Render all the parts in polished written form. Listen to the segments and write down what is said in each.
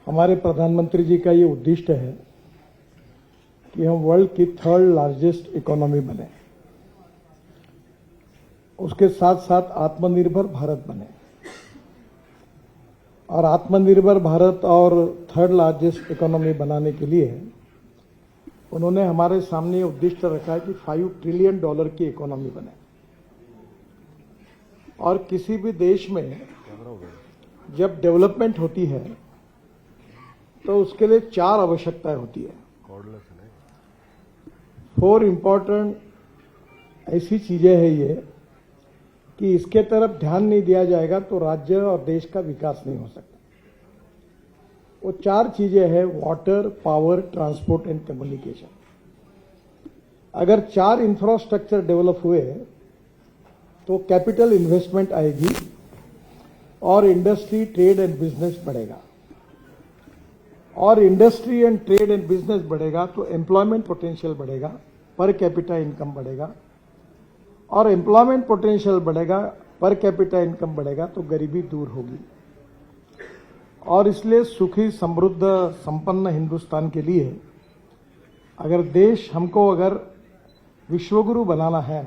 हमारे प्रधानमंत्री जी का ये उद्देश्य है कि हम वर्ल्ड की 3rd लार्जेस्ट इकोनॉमी बने, उसके साथ साथ आत्मनिर्भर भारत बने। और आत्मनिर्भर भारत और 3rd लार्जेस्ट इकोनॉमी बनाने के लिए उन्होंने हमारे सामने ये उद्देश्य रखा है कि $5 ट्रिलियन की इकोनॉमी बने। और किसी भी देश में जब डेवलपमेंट होती है तो उसके लिए 4 आवश्यकताएं होती है। 4 इंपॉर्टेंट ऐसी चीजें हैं ये कि इसके तरफ ध्यान नहीं दिया जाएगा तो राज्य और देश का विकास नहीं हो सकता। वो 4 चीजें हैं: water, power, transport and communication. अगर 4 इंफ्रास्ट्रक्चर डेवलप हुए तो कैपिटल इन्वेस्टमेंट आएगी और इंडस्ट्री, ट्रेड एंड बिजनेस बढ़ेगा। और industry and trade and business बढ़ेगा तो एम्प्लॉयमेंट पोटेंशियल बढ़ेगा, पर कैपिटा इनकम बढ़ेगा। और एम्प्लॉयमेंट पोटेंशियल बढ़ेगा, पर कैपिटा इनकम बढ़ेगा तो गरीबी दूर होगी। और इसलिए सुखी, समृद्ध, संपन्न हिंदुस्तान के लिए अगर विश्वगुरु बनाना है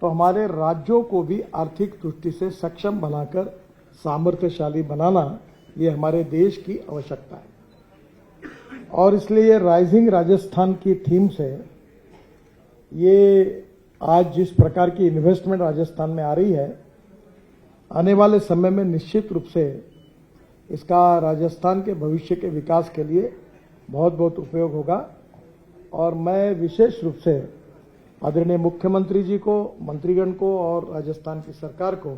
तो हमारे राज्यों को भी आर्थिक दृष्टि से सक्षम बनाकर सामर्थ्यशाली बनाना ये हमारे देश की आवश्यकता है। और इसलिए राइजिंग राजस्थान की थीम से ये आज जिस प्रकार की इन्वेस्टमेंट राजस्थान में आ रही है, आने वाले समय में निश्चित रूप से इसका राजस्थान के भविष्य के विकास के लिए बहुत बहुत उपयोग होगा। और मैं विशेष रूप से आदरणीय मुख्यमंत्री जी को, मंत्रीगण को और राजस्थान की सरकार को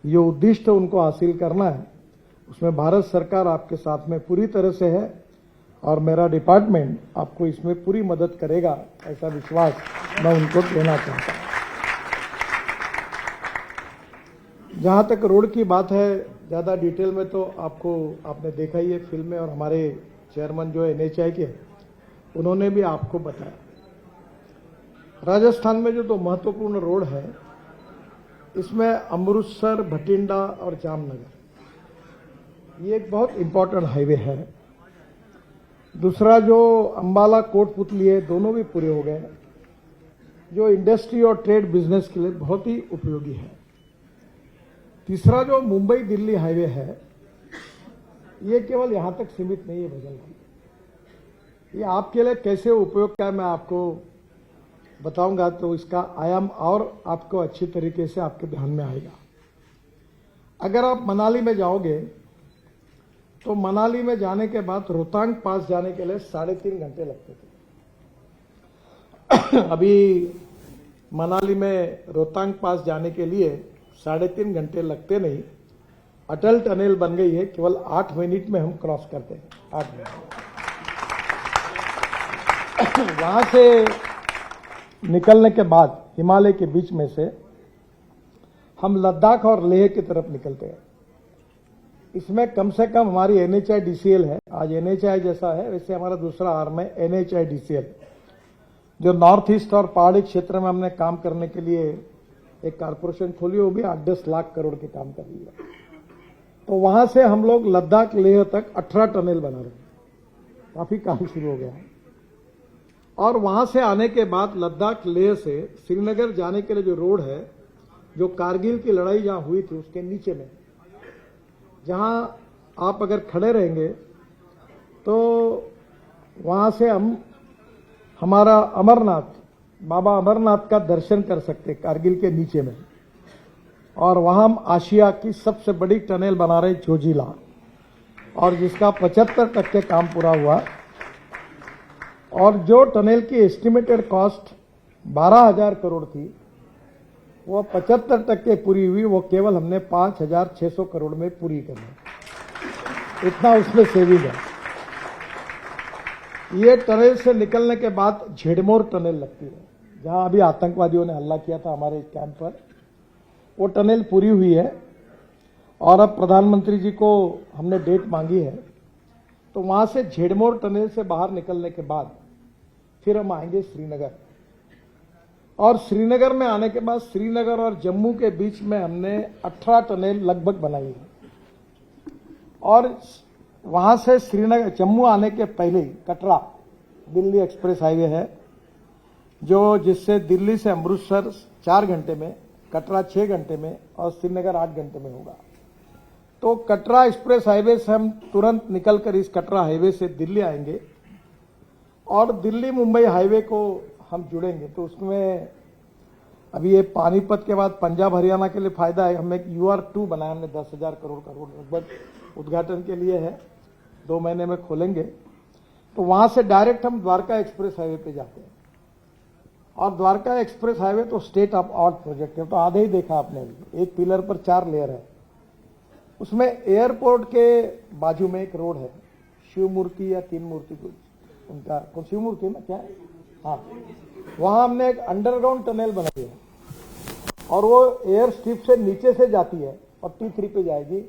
ये उद्देश्य उनको हासिल करना है, उसमें भारत सरकार आपके साथ में पूरी तरह से है और मेरा डिपार्टमेंट आपको इसमें पूरी मदद करेगा, ऐसा विश्वास मैं उनको देना चाहता हूं। जहां तक रोड की बात है, ज्यादा डिटेल में तो आपने देखा ही है फिल्म में, और हमारे चेयरमैन जो NHAI के उन्होंने भी आपको बताया। राजस्थान में जो 2 महत्वपूर्ण रोड है, इसमें अमृतसर, भटिंडा और जामनगर, ये एक बहुत इंपॉर्टेंट हाईवे है। दूसरा जो अंबाला, कोटपुतली है, दोनों भी पूरे हो गए, जो इंडस्ट्री और ट्रेड बिजनेस के लिए बहुत ही उपयोगी है। तीसरा जो मुंबई दिल्ली हाईवे है, ये केवल यहां तक सीमित नहीं है भजन जी, ये आपके लिए कैसे उपयोग का मैं आपको बताऊंगा तो इसका आयाम और आपको अच्छी तरीके से आपके ध्यान में आएगा। अगर आप मनाली में जाओगे तो मनाली में जाने के बाद रोहतांग पास जाने के लिए 3.5 घंटे लगते थे। अभी मनाली में रोहतांग पास जाने के लिए 3.5 घंटे लगते नहीं, अटल टनल बन गई है, केवल 8 मिनट में हम क्रॉस करते हैं। 8 मिनट वहां से निकलने के बाद हिमालय के बीच में से हम लद्दाख और लेह की तरफ निकलते हैं। इसमें कम से कम हमारी NHAI DCL है, आज NHAI जैसा है वैसे हमारा दूसरा आर्म है NHAI DCL, जो नॉर्थ ईस्ट और पहाड़ी क्षेत्र में हमने काम करने के लिए एक कारपोरेशन खोली, वो भी 8-10 लाख करोड़ के काम कर रही है। तो वहां से हम लोग लद्दाख लेह तक 18 टनल बना रहे हैं, काफी काम शुरू हो गया है। और वहां से आने के बाद लद्दाख लेह से श्रीनगर जाने के लिए जो रोड है, जो कारगिल की लड़ाई जहां हुई थी उसके नीचे में, जहां आप अगर खड़े रहेंगे तो वहां से हम हमारा बाबा अमरनाथ का दर्शन कर सकते हैं कारगिल के नीचे में। और वहां हम आशिया की सबसे बड़ी टनल बना रहे जोजिला, और जिसका 75% काम पूरा हुआ। और जो टनल की एस्टिमेटेड कॉस्ट 12,000 करोड़ थी, वो 75% पूरी हुई, वो केवल हमने 5,600 करोड़ में पूरी कर ली। इतना उसमें सेविंग है। ये टनल से निकलने के बाद झेडमोर टनल लगती है, जहां अभी आतंकवादियों ने हमला किया था हमारे कैंप पर, वो टनल पूरी हुई है। और अब प्रधानमंत्री जी को हमने डेट मांगी है, तो वहां से झेडमोर टनल से बाहर निकलने के बाद फिर हम आएंगे श्रीनगर। और श्रीनगर में आने के बाद श्रीनगर और जम्मू के बीच में हमने 18 टनल लगभग बनाई है। और वहां से श्रीनगर जम्मू आने के पहले ही कटरा दिल्ली एक्सप्रेस हाईवे है, जो जिससे दिल्ली से अमृतसर 4 घंटे में, कटरा 6 घंटे में और श्रीनगर 8 घंटे में होगा। तो कटरा एक्सप्रेस हाईवे से हम तुरंत निकलकर इस कटरा हाईवे से दिल्ली आएंगे और दिल्ली मुंबई हाईवे को हम जुड़ेंगे। तो उसमें अभी ये पानीपत के बाद पंजाब हरियाणा के लिए फायदा है। हमने एक UR2 बनाया, हमने 10,000 करोड़ का रोड लगभग उद्घाटन के लिए है, 2 महीने में खोलेंगे। तो वहां से डायरेक्ट हम द्वारका एक्सप्रेस हाईवे पे जाते हैं और द्वारका एक्सप्रेस हाईवे तो स्टेट ऑफ आर्ट प्रोजेक्ट है, तो आधे ही देखा आपने अभी। एक पिलर पर 4 लेयर है। उसमें एयरपोर्ट के बाजू में एक रोड है, शिव मूर्ति या 3 मूर्ति कुछ उनका, कुछ शिव मूर्ति ना क्या है, हाँ, वहां हमने एक अंडरग्राउंड टनल बनाई है और वो एयर स्ट्रिप से नीचे से जाती है और T3 पे जाएगी।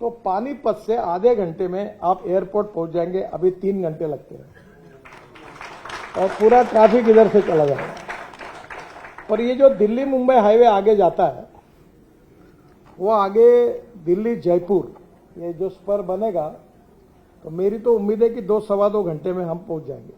तो पानीपत से आधे घंटे में आप एयरपोर्ट पहुंच जाएंगे। अभी 3 घंटे लगते हैं और पूरा ट्रैफिक इधर से चला जाएगा। और ये जो दिल्ली मुंबई हाईवे आगे जाता है, वो आगे दिल्ली जयपुर ये जो स्पर बनेगा, तो मेरी तो उम्मीद है कि 2 सवा 2 घंटे में हम पहुंच जाएंगे।